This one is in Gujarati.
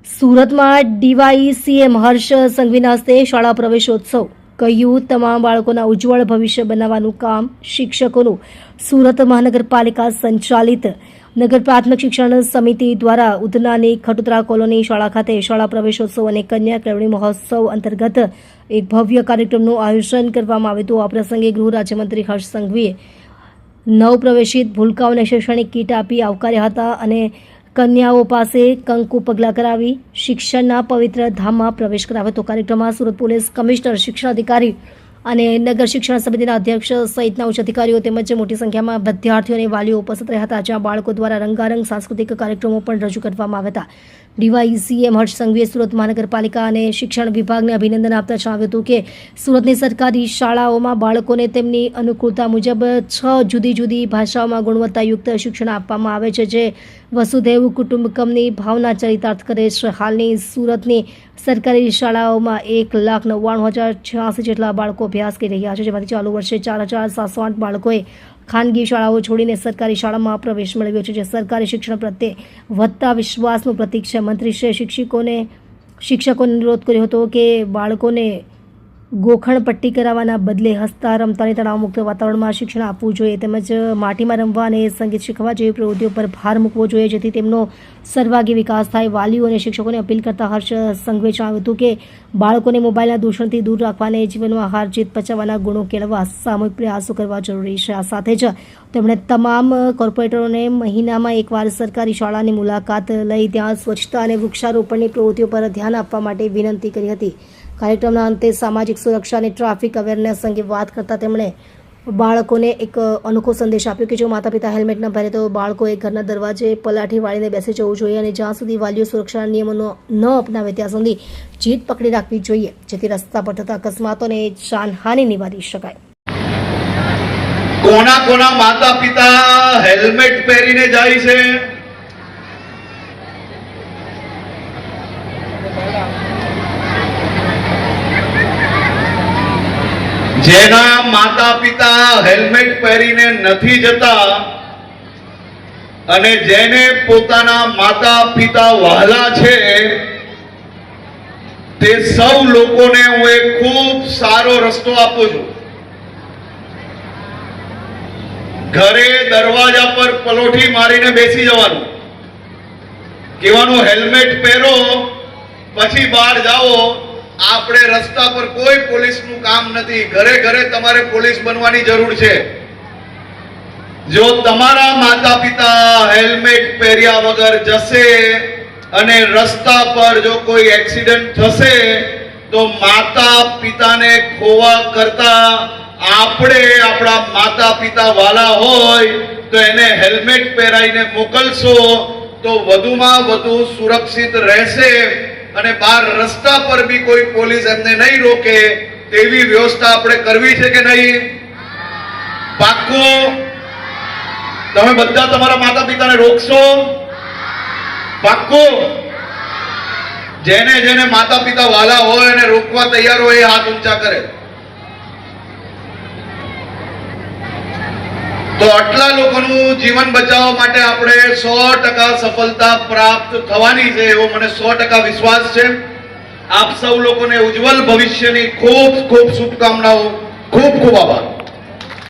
સુરતમાં ડીવાયસીએમ હર્ષ સંઘવીના હસ્તે શાળા પ્રવેશોત્સવ કહ્યું તમામ બાળકોના ઉજ્જવળ ભવિષ્ય બનાવવાનું કામ શિક્ષકોનું. સુરત મહાનગરપાલિકા સંચાલિત નગર પ્રાથમિક શિક્ષણ સમિતિ દ્વારા ઉધનાની ખટોદરા કોલોની શાળા ખાતે શાળા પ્રવેશોત્સવ અને કન્યા કેળવણી મહોત્સવ અંતર્ગત એક ભવ્ય કાર્યક્રમનું આયોજન કરવામાં આવ્યું હતું. આ પ્રસંગે ગૃહ રાજ્યમંત્રી હર્ષ સંઘવીએ નવપ્રવેશિત ભૂલકાઓને શૈક્ષણિક કીટ આપી આવકાર્યા હતા અને કન્યાઓ પાસે કંકુ પગલાં કરાવી શિક્ષણના પવિત્ર ધામમાં પ્રવેશ કરાવ્યો હતો. કાર્યક્રમમાં સુરત પોલીસ કમિશનર, શિક્ષણ અધિકારી અને નગર શિક્ષણ સમિતિના અધ્યક્ષ સહિતના ઉચ્ચ અધિકારીઓ તેમજ મોટી સંખ્યામાં વિદ્યાર્થીઓ અને વાલીઓ ઉપસ્થિત રહ્યા હતા, જ્યાં બાળકો દ્વારા રંગારંગ સાંસ્કૃતિક કાર્યક્રમો પણ રજૂ કરવામાં આવ્યા હતા. ડીવાયસીએમ હર્ષ સંઘવીએ સુરત મહાનગરપાલિકા અને શિક્ષણ વિભાગને અભિનંદન આપતા જણાવ્યું હતું કે સુરતની સરકારી શાળાઓમાં બાળકોને તેમની અનુકૂળતા મુજબ 6 જુદી જુદી ભાષાઓમાં ગુણવત્તાયુક્ત શિક્ષણ આપવામાં આવે છે, જે વસુધૈવ કુટુંબકમની ભાવના ચરિતાર્થ કરે છે. હાલની સુરતની સરકારી શાળાઓમાં 1,99,086 જેટલા બાળકો અભ્યાસ કરી રહ્યા છે, જેમાંથી ચાલુ વર્ષે 4,708 બાળકોએ ખાનગી શાળાઓ છોડીને સરકારી શાળામાં પ્રવેશ મેળવ્યો છે, જે સરકારી શિક્ષણ પ્રત્યે વધતા વિશ્વાસનું પ્રતીક છે. મંત્રીશ્રીએ શિક્ષકોને અનુરોધ કર્યો હતો કે બાળકોને ગોખણ પટ્ટી કરાવવાના બદલે હસતા રમતાની તણાવમુક્ત વાતાવરણમાં શિક્ષણ આપવું જોઈએ, તેમજ માટીમાં રમવા અને સંગીત શીખવા જેવી પ્રવૃત્તિઓ પર ભાર મૂકવો જોઈએ, જેથી તેમનો સર્વાંગી વિકાસ થાય. વાલીઓ અને શિક્ષકોને અપીલ કરતા હર્ષ સંઘવીએ જણાવ્યું હતું કે બાળકોને મોબાઈલના દૂષણથી દૂર રાખવા અને જીવનમાં હાર જીત પચાવવાના ગુણો કેળવવા સામૂહિક પ્રયાસો કરવા જરૂરી છે. આ સાથે જ તેમણે તમામ કોર્પોરેટરોને મહિનામાં એકવાર સરકારી શાળાની મુલાકાત લઈ ત્યાં સ્વચ્છતા અને વૃક્ષારોપણની પ્રવૃત્તિઓ પર ધ્યાન આપવા માટે વિનંતી કરી હતી. કાર્યક્રમના અંતે સામાજિક સુરક્ષા અને ટ્રાફિક અવેરનેસ અંગે વાત કરતા તેમણે બાળકોને એક અનોખો સંદેશ આપ્યો કે જો માતા પિતા હેલ્મેટ ન પહેરે તો બાળકોએ ઘરના દરવાજે પલાઠી વાળીને બેસી જવું જોઈએ અને જ્યાં સુધી વાલીઓ સુરક્ષાના નિયમોનો ન અપનાવે ત્યાં સુધી જીદ પકડી રાખવી જોઈએ, જેથી રસ્તા પર થતા અકસ્માતોને જાનહાનિ નિવારી શકાય. કોના માતા પિતા હેલ્મેટ પહેરીને જાય છે? જેના માતા પિતા હેલ્મેટ પહેરીને નથી જતા અને જેને પોતાના માતા પિતા વહાલા છે તે સૌ લોકોને હું એક ખૂબ સારો રસ્તો આપું છું. ઘરે દરવાજા પર પલોઠી મારીને બેસી જવાનું, કહેવાનું હેલ્મેટ પહેરો, પછી બહાર જાઓ. આપણે રસ્તા પર કોઈ પોલીસનું કામ નથી, ઘરે ઘરે તમારે પોલીસ બનવાની જરૂર છે. જો તમારા માતા પિતા હેલ્મેટ પહેર્યા વગર જશે અને રસ્તા પર જો કોઈ એક્સિડન્ટ થશે તો માતા પિતાને ખોવા કરતા આપણે આપણા માતા પિતા વાલા હોય તો એને હેલ્મેટ પહેરાઈને મોકલશો તો વધુમાં વધુ સુરક્ષિત રહેશે અને બહાર રસ્તા પર બી કોઈ પોલીસ એમને નહીં રોકે તેવી વ્યવસ્થા આપણે કરવી છે કે નહીં? પાક્કું? તમે બધા તમારા માતા પિતાને રોકશો? પાક્કું? જેને જેને માતા પિતા વાલા હોય અને રોકવા તૈયાર હોય એ હાથ ઊંચા કરે. તો આટલા લોકોનું જીવન બચાવવા માટે આપણે 100% સફળતા પ્રાપ્ત થવાની છે એવો મને 100% વિશ્વાસ છે. આપ સૌ લોકોને ઉજ્જવલ ભવિષ્યની ખૂબ ખૂબ શુભકામનાઓ. ખૂબ ખૂબ આભાર.